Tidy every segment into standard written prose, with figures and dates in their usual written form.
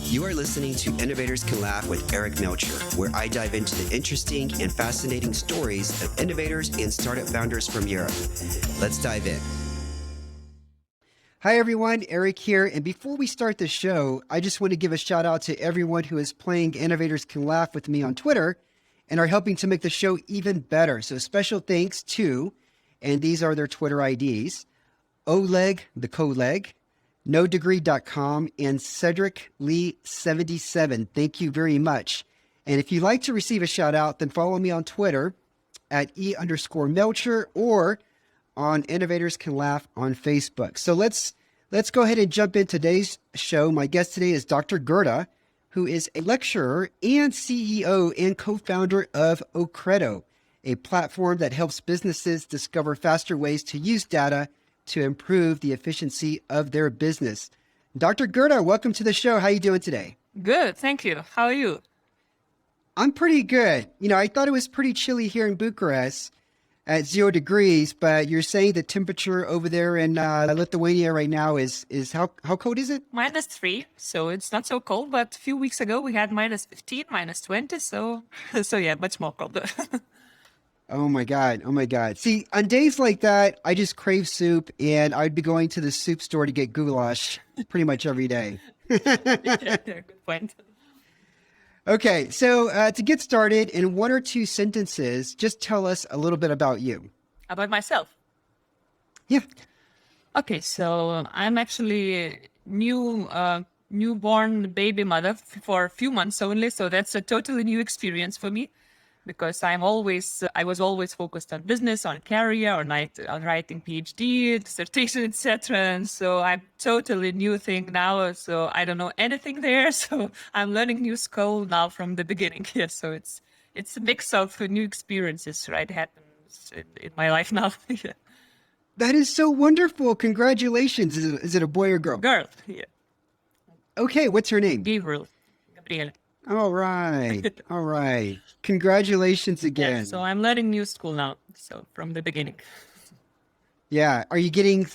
You are listening to Innovators Can Laugh with Eric Melcher, where I dive into the interesting and fascinating stories of innovators and startup founders from Europe. Let's dive in. Hi, everyone. Eric here. And before we start the show, I just want to give a shout out to everyone who is playing Innovators Can Laugh with me on Twitter and are helping to make the show even better. So special thanks to, and these are their Twitter IDs, Oleg, the co-leg, nodegree.com, and Cedric Lee 77. Thank you very much. And if you'd like to receive a shout out, then follow me on Twitter at E_Melcher or on Innovators Can Laugh on Facebook. So let's go ahead and jump into today's show. My guest today is Dr. Gerda, who is a lecturer and CEO and co-founder of Ocuredo, a platform that helps businesses discover faster ways to use data to improve the efficiency of their business. Dr. Gerda, welcome to the show. How are you doing today? Good, thank you. How are you? I'm pretty good. I thought it was pretty chilly here in Bucharest at 0 degrees, but you're saying the temperature over there in Lithuania right now is how cold is it? -3, so it's not so cold, but a few weeks ago we had -15, -20, so yeah, much more colder. Oh my God. See, on days like that, I just crave soup, and I'd be going to the soup store to get goulash pretty much every day. Yeah, good point. Okay, so to get started, in 1 or 2 sentences, just tell us a little bit about you. About myself? Yeah. Okay, so I'm actually a newborn baby mother for a few months only, so that's a totally new experience for me. Because I was always focused on business, on career, on writing PhD, dissertation, etc. And so I'm totally new thing now. So I don't know anything there. So I'm learning new skill now from the beginning here. So it's a mix of new experiences, right? Happens in my life now. Yeah. That is so wonderful. Congratulations. Is it a boy or girl? Girl, yeah. Okay, what's her name? Gabriel. All right. Congratulations again. Yeah, so I'm learning new school now. So from the beginning. Yeah. Are you getting,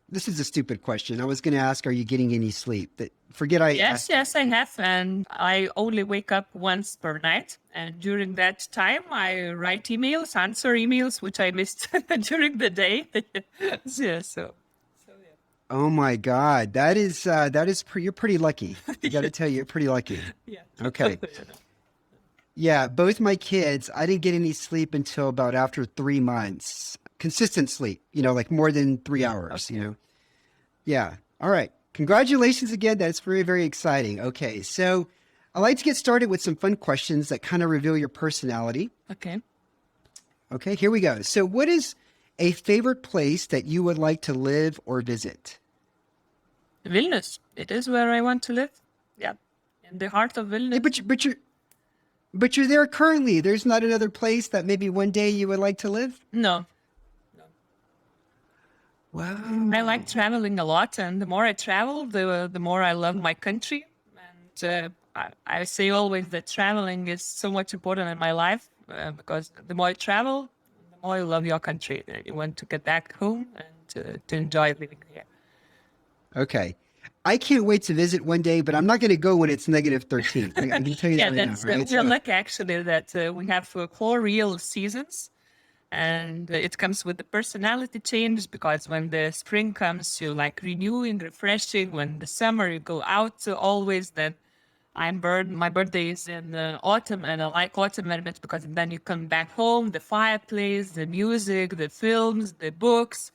this is a stupid question. I was going to ask, are you getting any sleep? Yes, I have. And I only wake up once per night. And during that time, I write emails, answer emails, which I missed during the day. Yeah, so. Oh my God. You're pretty lucky. I got to tell you, you're pretty lucky. Yeah. Okay. Yeah. Both my kids, I didn't get any sleep until about after 3 months. Consistent sleep, like more than 3 hours, Yeah. All right. Congratulations again. That's very, very exciting. Okay. So I'd like to get started with some fun questions that kind of reveal your personality. Okay. Here we go. So what is a favorite place that you would like to live or visit? Vilnius. It is where I want to live. Yeah. In the heart of Vilnius. Hey, but you're there currently. There's not another place that maybe one day you would like to live? No. Wow. I like traveling a lot, and the more I travel, the more I love my country. And I say always that traveling is so much important in my life because the more I travel, the more you love your country. You want to get back home and to enjoy living here. Okay. I can't wait to visit one day, but I'm not going to go when it's -13. I can tell you that right now. Right? We're lucky actually that we have 4 real seasons, and it comes with the personality change because when the spring comes, you like renewing, refreshing. When the summer, you go out always. Then my birthday is in autumn, and I like autumn very much because then you come back home, the fireplace, the music, the films, the books.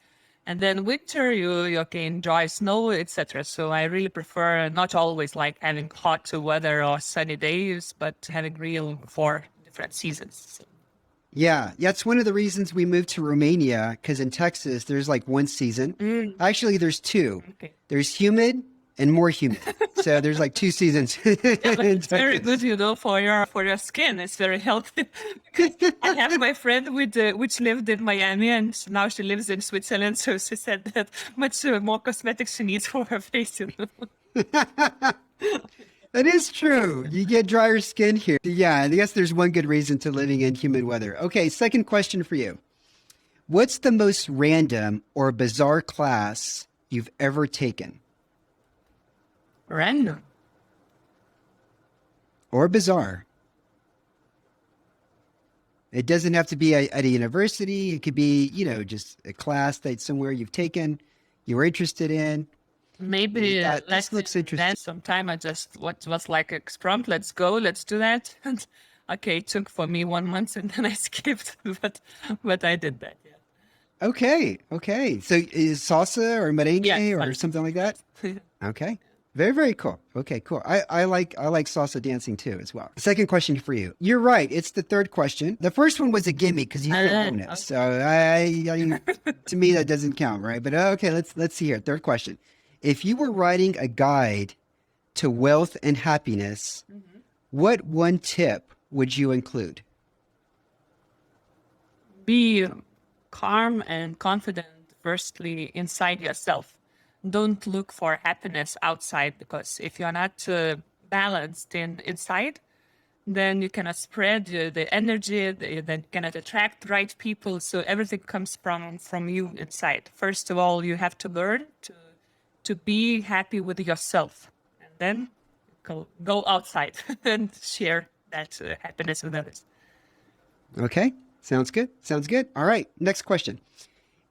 And then winter, you can enjoy snow, etc. So I really prefer not always like having hot weather or sunny days, but having real 4 different seasons. Yeah, it's one of the reasons we moved to Romania, because in Texas, there's like 1 season. Actually, there's 2. Okay. There's humid and more humid. So there's like 2 seasons. It's very good, for your skin. It's very healthy. I have my friend which lived in Miami, and now she lives in Switzerland. So she said that much more cosmetics she needs for her face. That is true. You get drier skin here. Yeah, I guess there's one good reason to living in humid weather. Okay, second question for you. What's the most random or bizarre class you've ever taken? Random? or bizarre. It doesn't have to be at a university. It could be, just a class that somewhere you've taken, you were interested in. Maybe This looks interesting. then sometime I just what was like a prompt, let's go, let's do that. And okay, it took for me 1 month and then I skipped, but I did that. Yeah. Okay. So is salsa or merengue or salsa. something like that? Okay. Very, very cool. Okay, cool. I like salsa dancing too as well. Second question for you. You're right. It's the third question. The first one was a gimme because you didn't know. So I to me that doesn't count, right? But okay, let's see here. Third question. If you were writing a guide to wealth and happiness, what one tip would you include? Be calm and confident, firstly, inside yourself. Don't look for happiness outside, because if you're not balanced inside, then you cannot spread the energy, then you cannot attract the right people. So everything comes from you inside. First of all, you have to learn to be happy with yourself, and then go outside and share that happiness with others. Okay, sounds good. All right, next question.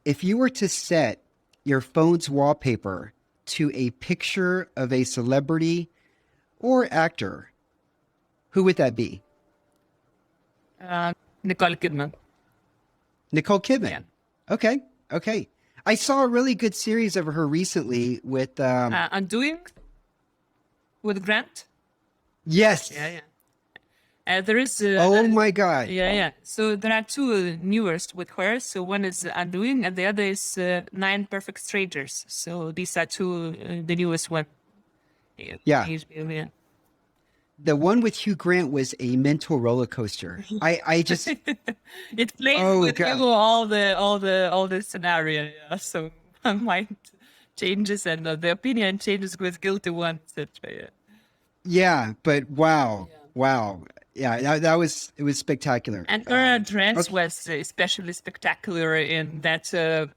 If you were to set your phone's wallpaper to a picture of a celebrity or actor, who would that be? Nicole Kidman. Nicole Kidman. Yeah. Okay. I saw a really good series of her recently with Undoing with Grant. Yes. Yeah. There is. Oh my God. Yeah. So there are two newest with her. So one is Undoing, and the other is Nine Perfect Strangers. So these are two the newest one. Yeah. HBO. The one with Hugh Grant was a mental roller coaster. I just it plays with you all the scenario. Yeah. So my mind changes and the opinion changes with guilty one, etc. Yeah, but wow. Yeah, it was spectacular. And her dress was especially spectacular in that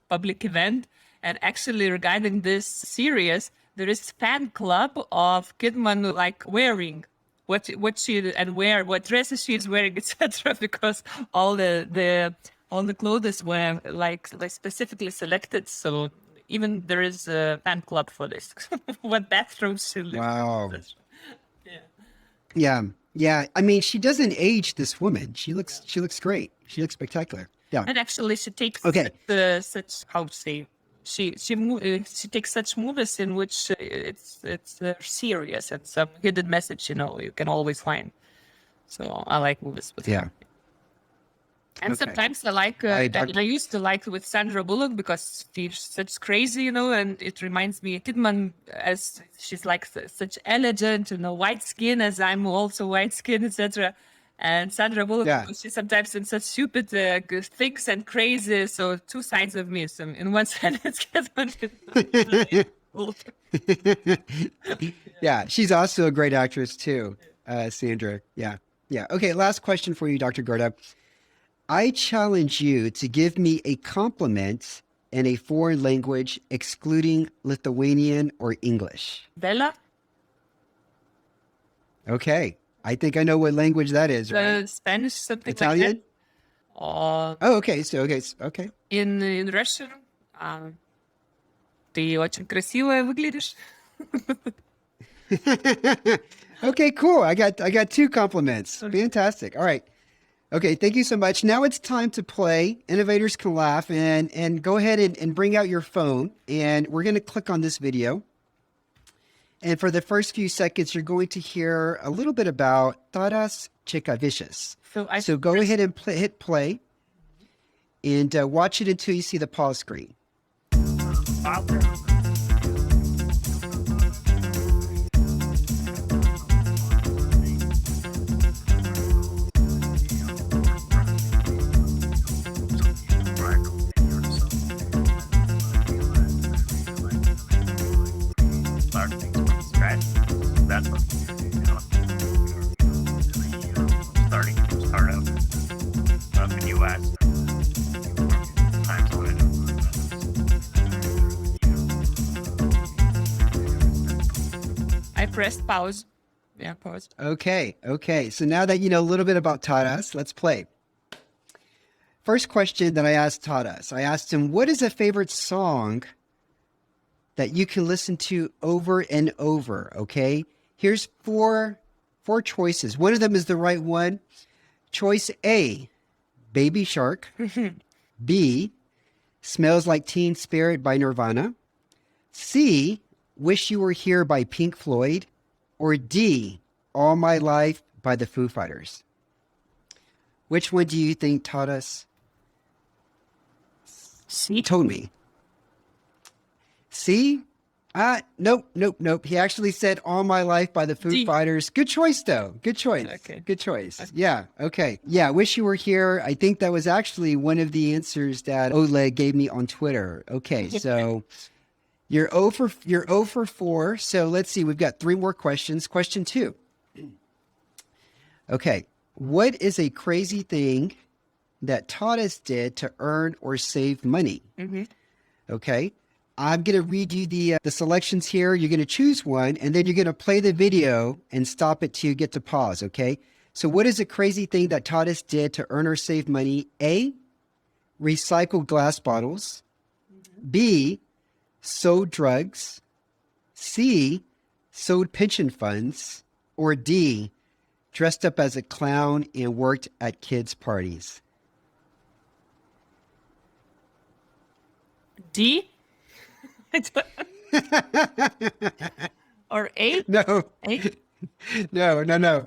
public event. And actually, regarding this series, there is fan club of Kidman like wearing what dresses she's wearing, etc. Because all the clothes were like specifically selected. So even there is a fan club for this. What bathrooms she lives. Wow. Yeah. Yeah. I mean, she doesn't age, this woman. She looks great. She looks spectacular. Yeah. And actually, she takes such how to say she takes such movies in which it's serious and some hidden message. You can always find. So I like movies with her. And sometimes I like. I used to like with Sandra Bullock because she's such crazy, and it reminds me of Kidman as she's like such elegant, white skin as I'm also white skin, etc. And Sandra Bullock, she's sometimes in such stupid things and crazy. So two sides of me. So in one side, it's Kidman. Yeah, she's also a great actress too, Sandra. Yeah. Okay, last question for you, Dr. Gerda. I challenge you to give me a compliment in a foreign language excluding Lithuanian or English. Bella? Okay. I think I know what language that is, right? Spanish, something Italian? Like that. Okay. Okay. In Russian, ты очень красивая выглядишь. Okay, cool. I got two compliments. Fantastic. All right. Okay, thank you so much. Now it's time to play Innovators Can Laugh, and go ahead and bring out your phone, and we're going to click on this video. And for the first few seconds, you're going to hear a little bit about Taras Chekavicius. So go ahead and hit play, and watch it until you see the pause screen. I pressed pause Yeah, pause. Okay. So now that you know a little bit about Taras, let's play. First question that I asked Taras, I asked him, what is a favorite song that you can listen to over and over? Okay. Here's four choices. One of them is the right one. Choice A, Baby Shark. B, Smells Like Teen Spirit by Nirvana. C, Wish You Were Here by Pink Floyd. Or D, All My Life by the Foo Fighters. Which one do you think Taras told me? C? Nope. He actually said All My Life by the Foo Fighters. Good choice, though. Good choice. Okay. Good choice. Okay. Yeah. Okay. Yeah. Wish You Were Here. I think that was actually one of the answers that Oleg gave me on Twitter. Okay. So you're 0 for 4. So let's see. We've got 3 more questions. Question 2. Okay. What is a crazy thing that Taras did to earn or save money? Okay. I'm going to read you the selections here. You're going to choose one, and then you're going to play the video and stop it till you get to pause, okay? So what is a crazy thing that Taras did to earn or save money? A, recycled glass bottles. B, sold drugs. C, sold pension funds. Or D, dressed up as a clown and worked at kids' parties. D? Or A? No. A? No.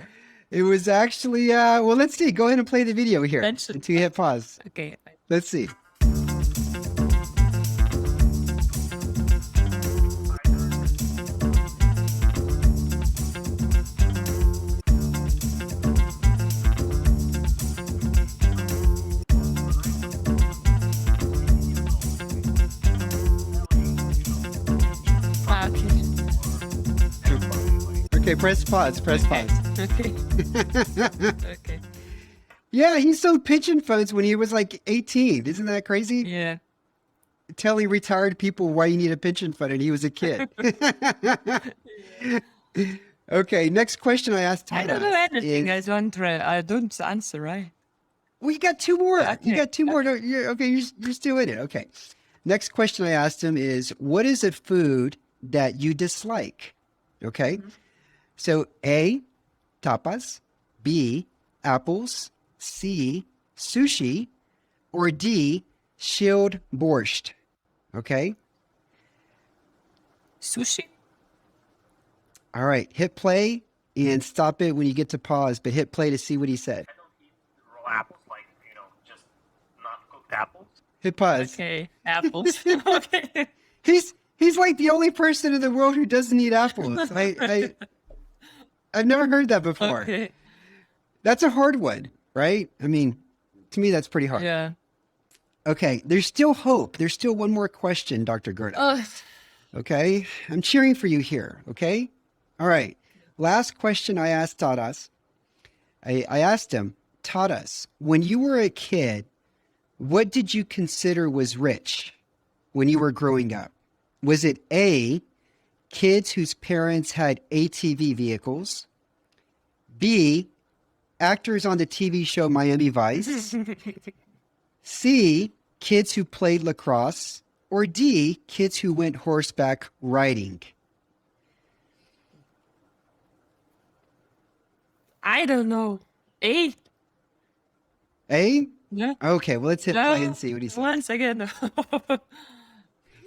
It was actually, well, let's see. Go ahead and play the video here Pension. until you hit pause. Okay. Let's see. Okay, press pause. Okay. Okay. Yeah, he sold pension funds when he was like 18. Isn't that crazy? Yeah. Telling retired people why you need a pension fund, and he was a kid. Okay, next question I asked Taras. I don't know anything. I don't answer right. Well, you got 2 more. Okay. You got 2 more. You're still in it. Okay. Next question I asked him is, what is a food that you dislike? Okay. So A, tapas. B, apples. C, sushi. Or D, chilled borscht. Okay. Sushi? All right. Hit play and stop it when you get to pause, but hit play to see what he said. I don't eat raw apples, like, just not cooked apples. Hit pause. Okay. Apples. Okay. He's like the only person in the world who doesn't eat apples. I've never heard that before. Okay. That's a hard one, right? I mean, to me, that's pretty hard. Yeah. Okay. There's still hope. There's still one more question, Dr. Gerda. Oh, Okay. I'm cheering for you here. Okay. All right. Last question I asked Taras. I asked him, Taras, when you were a kid, what did you consider was rich when you were growing up? Was it A, kids whose parents had ATV vehicles? B, actors on the TV show Miami Vice? C, kids who played lacrosse? Or D, kids who went horseback riding? I don't know. A? A? Yeah. Okay, well, let's hit play and see what he says. Once again. And I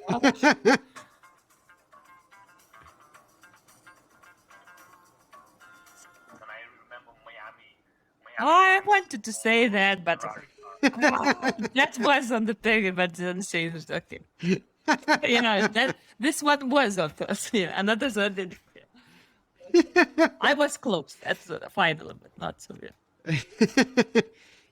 remember Miami. I wanted to say that, but that was on the thing, but didn't say it. Okay. This one was on us. Yeah, another one didn't. Yeah. I was close. That's the final, but not so good.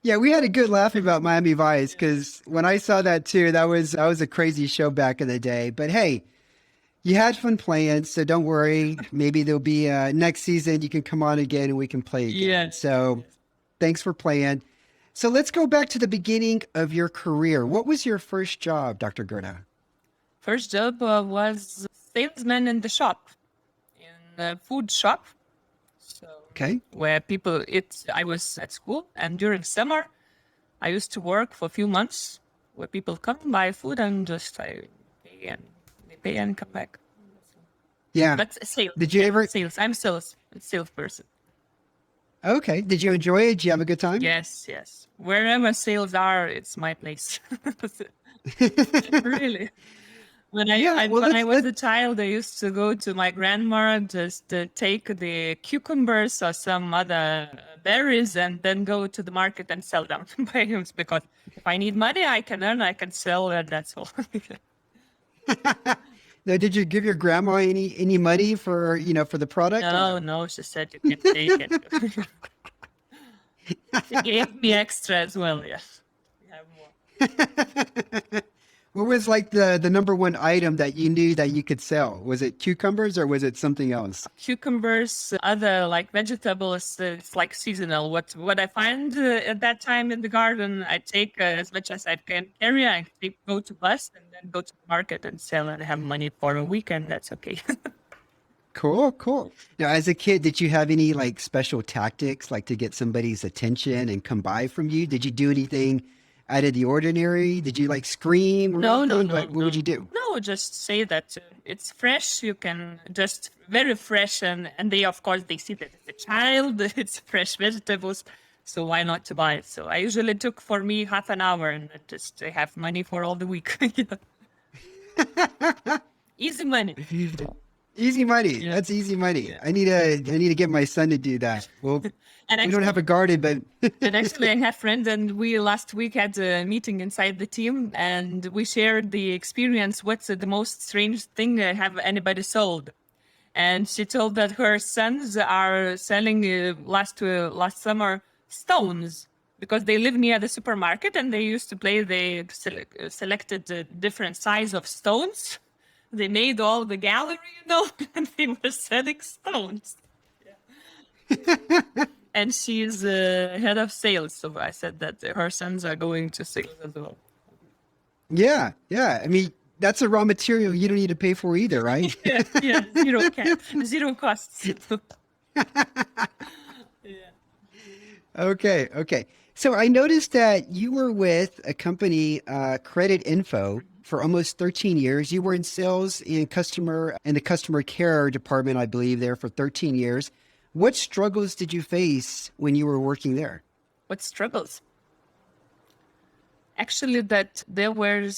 Yeah, we had a good laugh about Miami Vice because when I saw that too, that was a crazy show back in the day. But hey, you had fun playing, so don't worry. Maybe there'll be next season you can come on again and we can play again. Yeah. So thanks for playing. So let's go back to the beginning of your career. What was your first job, Dr. Gerda? First job was salesman in the shop, in a food shop. Okay. where I was at school, and during summer, I used to work for a few months where people come buy food and just I pay and come back. Yeah. But sales, Did you ever? sales. I'm a salesperson. Okay. Did you enjoy it? Did you have a good time? Yes, yes. Wherever sales are, it's my place. Really. Yeah. Well, When I was a child, I used to go to my grandma just to take the cucumbers or some other berries and then go to the market and sell them by him because if I need money, I can earn, I can sell, and that's all. Now, did you give your grandma any money for for the product? or No, no, she said you can take it. She gave me extra as well, yes. We have more. What was like the number one item that you knew that you could sell? Was it cucumbers or was it something else? Cucumbers, other like vegetables, it's like seasonal. What I find at that time in the garden, I take as much as I can carry. Go to bus and then go to the market and sell and have money for a week, and that's okay. Cool, cool. Now, as a kid, did you have any like special tactics like to get somebody's attention and come buy from you? Did you do anything out of the ordinary? Did you like scream? Or No, no, anything? no, What would you do? No, just say that it's fresh. You can just very fresh, and they of course they see that it's a child. It's fresh vegetables, so why not to buy it? So I usually took for me half an hour, and just I have money for all the week. Easy money. Easy money. Yeah. That's easy money. I need to get my son to do that. Well, And we don't have a garden, but And actually, I have friends, and we last week had a meeting inside the team, and we shared the experience. What's the most strange thing have anybody sold? And she told that her sons are selling last summer stones because they live near the supermarket, and they used to play. They selected different size of stones. They made all the gallery, and they were selling stones. And she's head of sales. So I said that her sons are going to sales as well. yeah, yeah. I mean, that's a raw material you don't need to pay for either, right? Yeah, yeah, zero costs. Yeah. Okay, okay. So I noticed that you were with a company, Credit Info, for almost 13 years. You were in sales and the customer care department, I believe, there for 13 years. What struggles did you face when you were working there? What struggles? Actually, that there were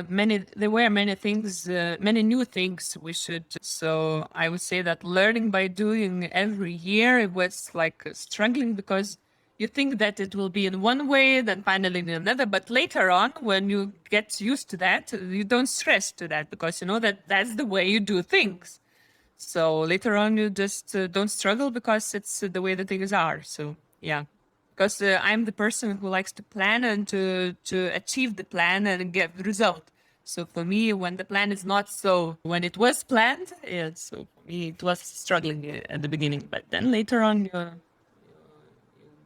many things, many new things we should. So I would say that learning by doing every year, it was like struggling because you think that it will be in one way, then finally in another. But later on, when you get used to that, you don't stress to that because you know that that's the way you do things. So later on, you just don't struggle because it's the way the things are. So yeah, because I'm the person who likes to plan and to achieve the plan and get the result. So for me, when the plan is not so, when it was planned, yeah, so for me it was struggling at the beginning. But then later on, you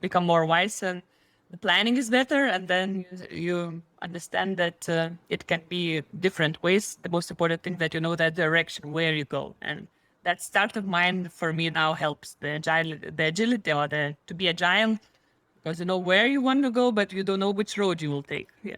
become more wise and the planning is better, and then you understand that it can be different ways. The most important thing that you know that direction where you go, and that start of mind for me now helps the agility or to be agile because you know where you want to go, but you don't know which road you will take. Yeah.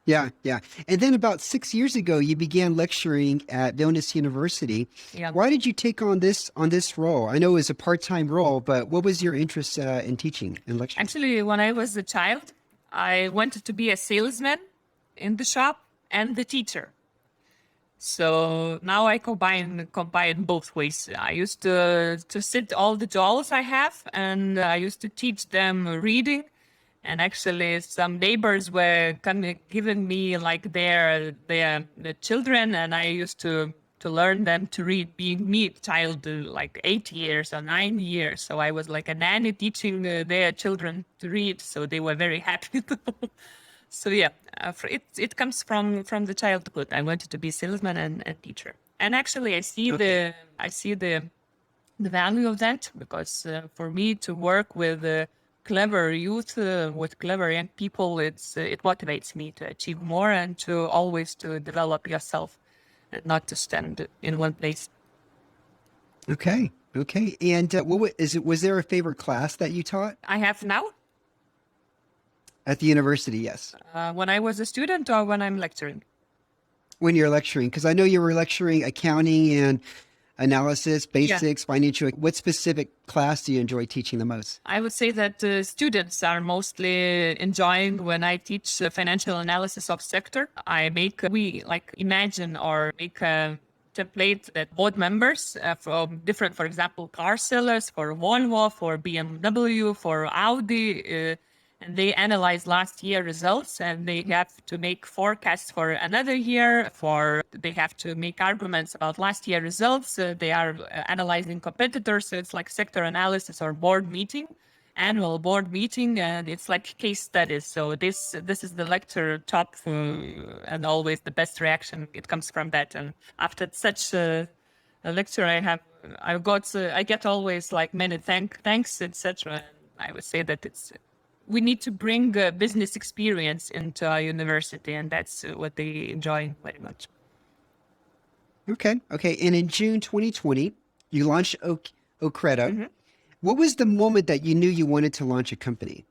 Yeah, yeah. And then about 6 years ago, you began lecturing at Vilnius University. Yeah. Why did you take on this role? I know it was a part-time role, but what was your interest in teaching and lecturing? Actually, when I was a child, I wanted to be a salesman in the shop and the teacher. So now I combine both ways. I used to sit all the dolls I have, and I used to teach them reading. And actually, some neighbors were giving me like their children, and I used to learn them to read. Being me, child, like 8 years or 9 years, so I was like a nanny teaching their children to read. So they were very happy. So yeah, it comes from the childhood. I wanted to be salesman and teacher, and actually I see the value of that because for me to work with clever youth, with clever young people, it motivates me to achieve more and to always to develop yourself, and not to stand in one place. Okay. Okay. And was there a favorite class that you taught I have now, at the university? Yes. when I was a student or when I'm lecturing. When you're lecturing, because I know you were lecturing accounting and analysis, Yeah. basics, financial. What specific class do you enjoy teaching the most? I would say that students are mostly enjoying when I teach financial analysis of sector. We like imagine or make a template that board members from different, for example, car sellers, for Volvo, for BMW, for Audi, and they analyze last year results and they have to make forecasts for another year. They have to make arguments about last year results. They are analyzing competitors, so it's like sector analysis or annual board meeting, and it's like case studies. So this is the lecture top, and always the best reaction. It comes from that. And after such a lecture, I get always like many thanks, etc. I would say that we need to bring business experience into our university, and that's what they enjoy very much. Okay. Okay. And in June 2020, you launched Ocuredo. What was the moment that you knew you wanted to launch a company?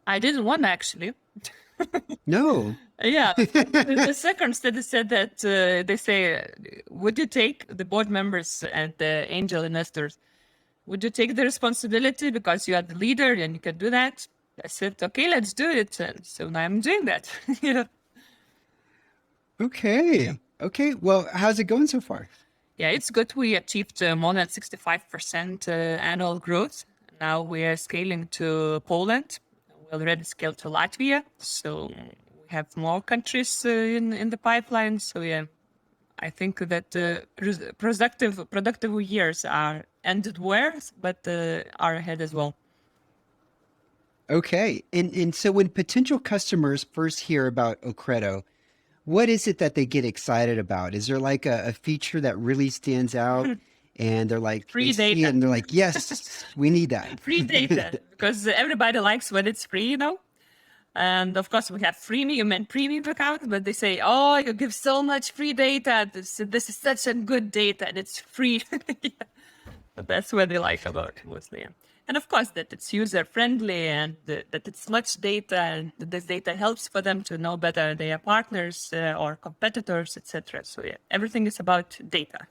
I didn't want actually. No. Yeah, the second study said that they say, would you take the board members and the angel investors? Would you take the responsibility because you are the leader and you can do that? I said, okay, let's do it. And so now I'm doing that. Yeah. Okay. Okay. Well, how's it going so far? Yeah, it's good. We achieved more than 65% annual growth. Now we are scaling to Poland. We already scaled to Latvia. So we have more countries in the pipeline. So yeah, I think that productive years are ended but are ahead as well. Okay. And so when potential customers first hear about Ocuredo, what is it that they get excited about? Is there like a feature that really stands out and they're like, Free they see data. it and they're like, yes, we need that. Free data, because everybody likes when it's free, And of course, we have freemium and premium accounts, but they say, oh, you give so much free data. This is such a good data and it's free. Yeah. But that's what they like about it mostly. Yeah. And of course, that it's user friendly and that it's much data and that this data helps for them to know better their partners or competitors, etc. So yeah, everything is about data.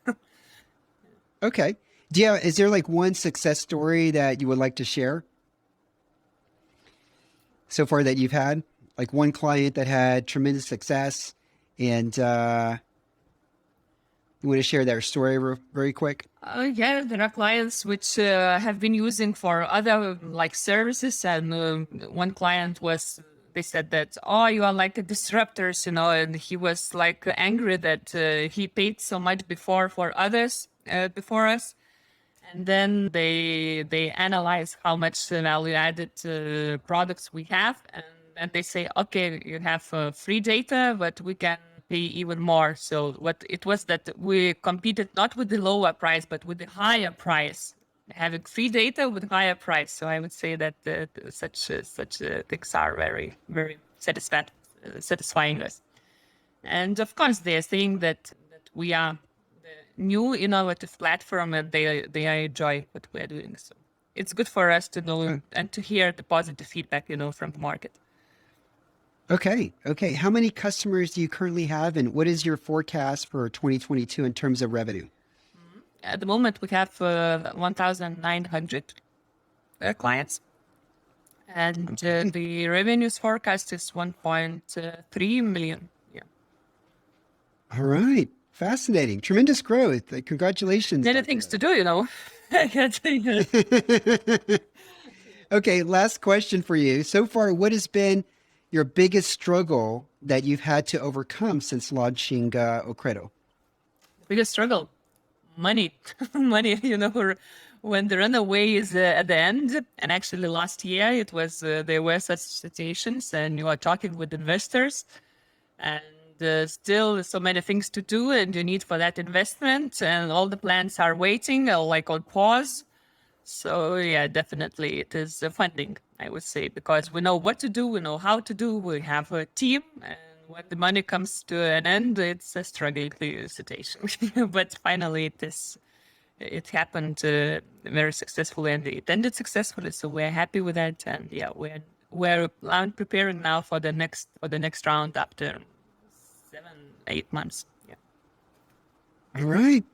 Okay. Is there like one success story that you would like to share so far that you've had? Like one client that had tremendous success and you want to share their story very quick? Yeah, there are clients which have been using for other like services, and one client they said that, oh, you are like a disruptors, and he was like angry that he paid so much before for others before us. And then they analyze how much value added products we have, and they say, okay, you have free data, but we can pay even more. So what it was that we competed not with the lower price, but with the higher price, having free data with higher price. So I would say that such things are very, very satisfying us. And of course, they are saying that we are the new innovative platform and they enjoy what we are doing. So it's good for us to know and to hear the positive feedback, from the market. Okay. Okay. How many customers do you currently have and what is your forecast for 2022 in terms of revenue? At the moment, we have 1,900 clients. And the revenues forecast is 1.3 million. Yeah. All right. Fascinating. Tremendous growth. Congratulations. Many things to do, Okay. Last question for you. So far, what has been your biggest struggle that you've had to overcome since launching Ocuredo? Biggest struggle? Money. Money, when the runaway is at the end. And actually last year it was, there were such situations and you are talking with investors and still so many things to do and you need for that investment and all the plans are waiting or like on pause. So yeah, definitely it is funding, I would say, because we know what to do, we know how to do, we have a team, and when the money comes to an end, it's a struggling situation. But finally, it is it happened very successfully and it ended successfully. So we're happy with that, and yeah, we're preparing now for the next round after 7-8 months. Yeah. All right.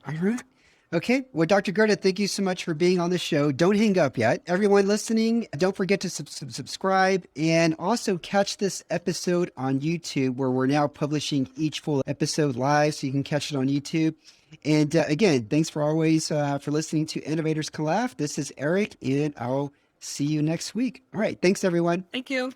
Okay. Well, Dr. Gerda, thank you so much for being on the show. Don't hang up yet. Everyone listening, don't forget to subscribe and also catch this episode on YouTube, where we're now publishing each full episode live, so you can catch it on YouTube. And again, thanks for always for listening to Innovators Can Laugh. This is Eric, and I'll see you next week. All right. Thanks, everyone. Thank you.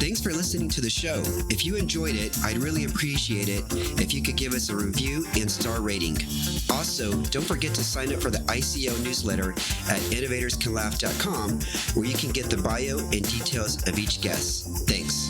Thanks for listening to the show. If you enjoyed it, I'd really appreciate it if you could give us a review and star rating. Also, don't forget to sign up for the ICL newsletter at innovatorscanlaugh.com, where you can get the bio and details of each guest. Thanks.